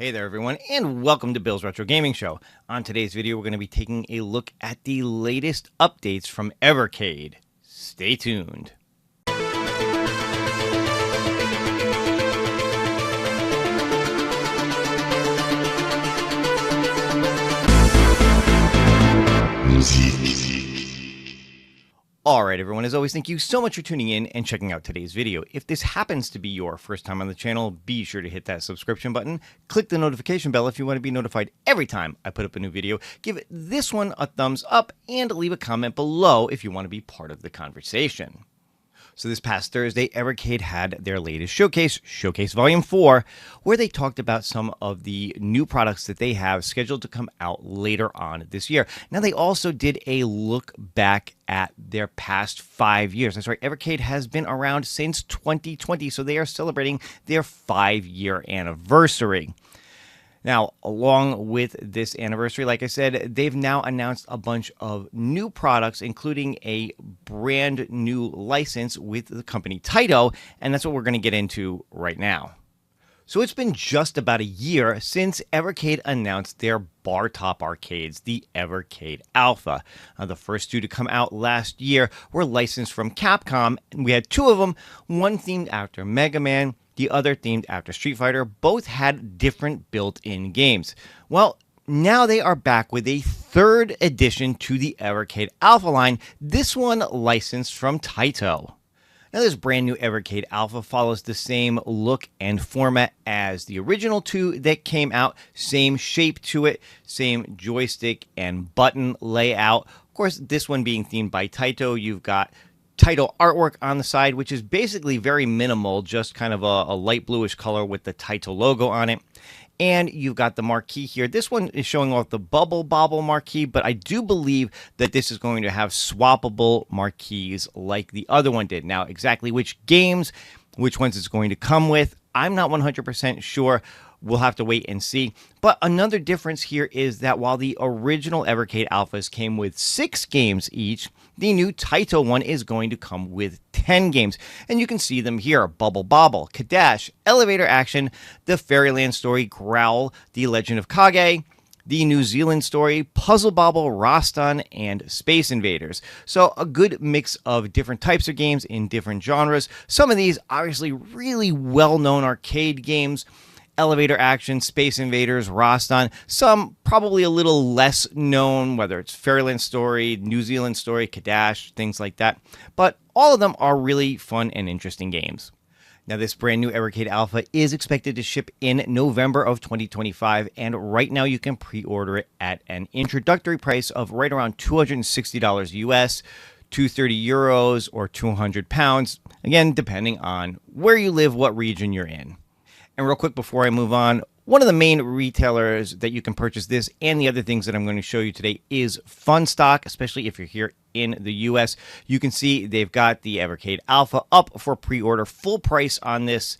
Hey there everyone, and welcome to Bill's Retro Gaming Show. On today's video, we're going to be taking a look at the latest updates from Evercade. Stay tuned. Alright everyone, as always, thank you so much for tuning in and checking out today's video. If this happens to be your first time on the channel, be sure to hit that subscription button, click the notification bell if you want to be notified every time I put up a new video, give this one a thumbs up, and leave a comment below if you want to be part of the conversation. So this past Thursday, Evercade had their latest showcase, Showcase Volume 4, where they talked about some of the new products that they have scheduled to come out later on this year. Now, they also did a look back at their past 5 years. That's right, Evercade has been around since 2020, so they are celebrating their 5-year anniversary. Now, along with this anniversary, like I said, they've now announced a bunch of new products, including a brand new license with the company Taito, and that's what we're going to get into right now. So it's been just about a year since Evercade announced their bar top arcades, the Evercade Alpha. The first two to come out last year were licensed from Capcom, and we had two of them, one themed after Mega Man, the other themed after Street Fighter. Both had different built-in games. Well, now they are back with a third addition to the Evercade Alpha line, this one licensed from Taito. Now, this brand new Evercade Alpha follows the same look and format as the original two that came out. Same shape to it, same joystick and button layout. Of course, this one being themed by Taito, you've got Taito artwork on the side, which is basically very minimal, just kind of a light bluish color with the Taito logo on it. And you've got the marquee here. This one is showing off the Bubble Bobble marquee, but I do believe that this is going to have swappable marquees like the other one did. Now, exactly which games, which ones it's going to come with, I'm not 100% sure. We'll have to wait and see. But another difference here is that while the original Evercade Alphas came with 6 games each, the new Taito one is going to come with 10 games. And you can see them here: Bubble Bobble, Kadash, Elevator Action, The Fairyland Story, Growl, The Legend of Kage, The New Zealand Story, Puzzle Bobble, Rastan, and Space Invaders. So a good mix of different types of games in different genres. Some of these obviously really well-known arcade games: Elevator Action, Space Invaders, Rastan. Some probably a little less known, whether it's Fairyland Story, New Zealand Story, Kadash, things like that. But all of them are really fun and interesting games. Now, this brand new Evercade Alpha is expected to ship in November of 2025, and right now you can pre-order it at an introductory price of right around $260 US, 230 euros, or 200 pounds, again, depending on where you live, what region you're in. And real quick before I move on, one of the main retailers that you can purchase this and the other things that I'm going to show you today is Funstock, especially if you're here in the US. You can see they've got the Evercade Alpha up for pre-order, full price on this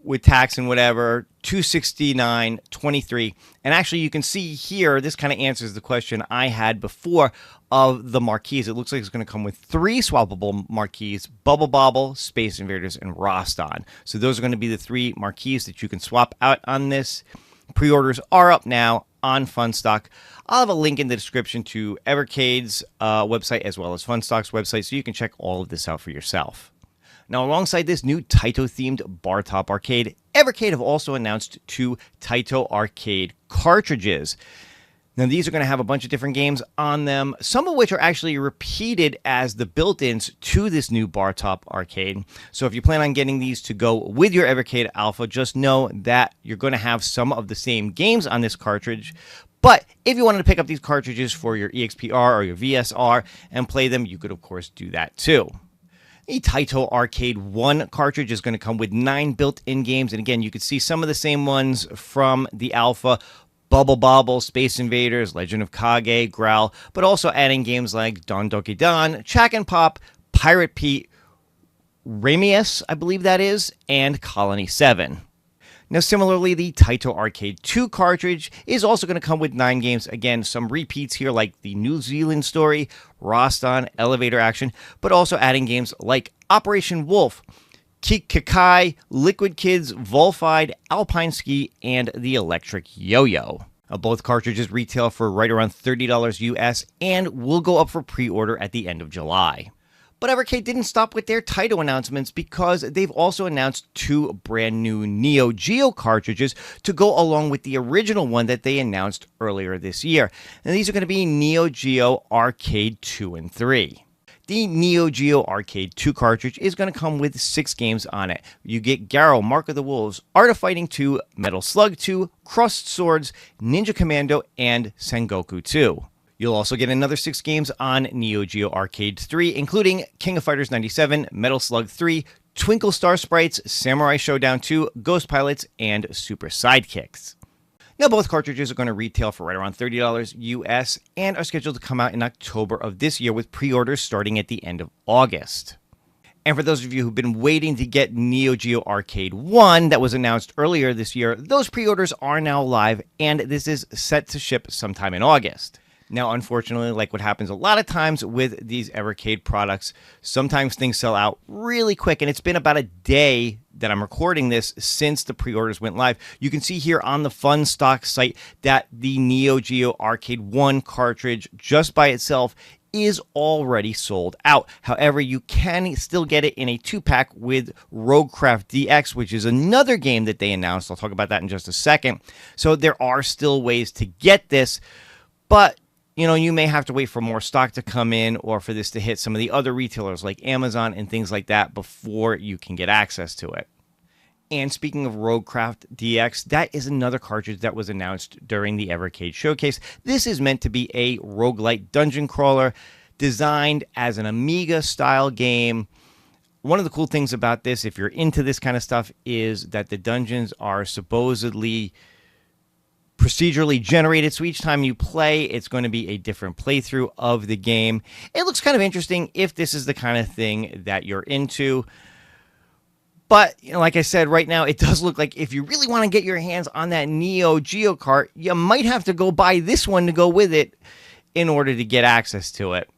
with tax and whatever, $269.23. And actually, you can see here, this kind of answers the question I had before of the marquees. It looks like it's going to come with 3 swappable marquees: Bubble Bobble, Space Invaders, and Rastan. So those are going to be the 3 marquees that you can swap out on this. Pre-orders are up now on Funstock. I'll have a link in the description to Evercade's website as well as Funstock's website, so you can check all of this out for yourself. Now, alongside this new Taito-themed bar top arcade, Evercade have also announced 2 Taito arcade cartridges. Now, these are going to have a bunch of different games on them, some of which are actually repeated as the built-ins to this new bar top arcade. So if you plan on getting these to go with your Evercade Alpha, just know that you're going to have some of the same games on this cartridge. But if you wanted to pick up these cartridges for your EXPR or your VSR and play them, you could, of course, do that too. The Taito Arcade 1 cartridge is going to come with 9 built-in games. And again, you can see some of the same ones from the Alpha: Bubble Bobble, Space Invaders, Legend of Kage, Growl, but also adding games like Don Doki Don, Chack and Pop, Pirate Pete, Ramius, I believe that is, and Colony 7. Now, similarly, the Taito Arcade 2 cartridge is also going to come with 9 games. Again, some repeats here like the New Zealand Story, Rastan, Elevator Action, but also adding games like Operation Wolf, Kikai, Liquid Kids, Volfied, Alpine Ski, and the Electric Yo-Yo. Both cartridges retail for right around $30 US and will go up for pre-order at the end of July. But Evercade didn't stop with their Taito announcements, because they've also announced 2 brand new Neo Geo cartridges to go along with the original one that they announced earlier this year. And these are going to be Neo Geo Arcade 2 and 3. The Neo Geo Arcade 2 cartridge is going to come with 6 games on it. You get Garou, Mark of the Wolves, Art of Fighting 2, Metal Slug 2, Crossed Swords, Ninja Commando, and Sengoku 2. You'll also get another 6 games on Neo Geo Arcade 3, including King of Fighters 97, Metal Slug 3, Twinkle Star Sprites, Samurai Showdown 2, Ghost Pilots, and Super Sidekicks. Now, both cartridges are going to retail for right around $30 US and are scheduled to come out in October of this year, with pre-orders starting at the end of August. And for those of you who've been waiting to get Neo Geo Arcade 1 that was announced earlier this year, those pre-orders are now live, and this is set to ship sometime in August. Now, unfortunately, like what happens a lot of times with these Evercade products, sometimes things sell out really quick, and it's been about a day that I'm recording this since the pre-orders went live. You can see here on the Fun Stock site that the Neo Geo Arcade 1 cartridge, just by itself, is already sold out. However, you can still get it in a 2-pack with Roguecraft DX, which is another game that they announced. I'll talk about that in just a second. So there are still ways to get this, but you may have to wait for more stock to come in, or for this to hit some of the other retailers like Amazon and things like that before you can get access to it. And speaking of Roguecraft DX, that is another cartridge that was announced during the Evercade showcase. This is meant to be a roguelite dungeon crawler designed as an Amiga-style game. One of the cool things about this, if you're into this kind of stuff, is that the dungeons are supposedly procedurally generated, so each time you play, it's going to be a different playthrough of the game. It looks kind of interesting if this is the kind of thing that you're into. But, like I said, right now, it does look like if you really want to get your hands on that Neo Geo cart, you might have to go buy this one to go with it in order to get access to it.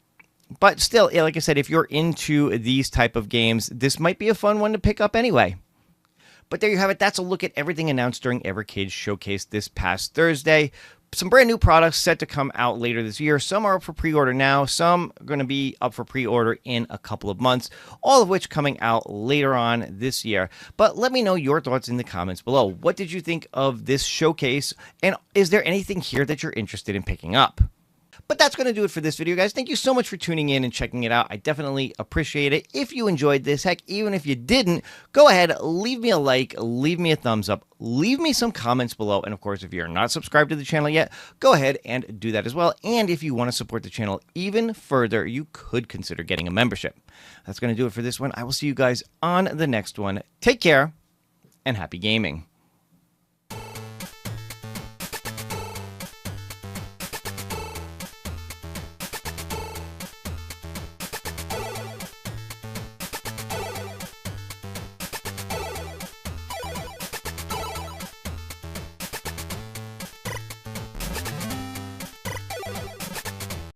But still, like I said, if you're into these type of games, this might be a fun one to pick up anyway. But there you have it. That's a look at everything announced during Evercade's showcase this past Thursday. Some brand new products set to come out later this year. Some are up for pre-order now. Some are going to be up for pre-order in a couple of months, all of which coming out later on this year. But let me know your thoughts in the comments below. What did you think of this showcase? And is there anything here that you're interested in picking up? But that's going to do it for this video, guys. Thank you so much for tuning in and checking it out. I definitely appreciate it. If you enjoyed this, heck, even if you didn't, go ahead, leave me a like, leave me a thumbs up, leave me some comments below. And of course, if you're not subscribed to the channel yet, go ahead and do that as well. And if you want to support the channel even further, you could consider getting a membership. That's going to do it for this one. I will see you guys on the next one. Take care and happy gaming.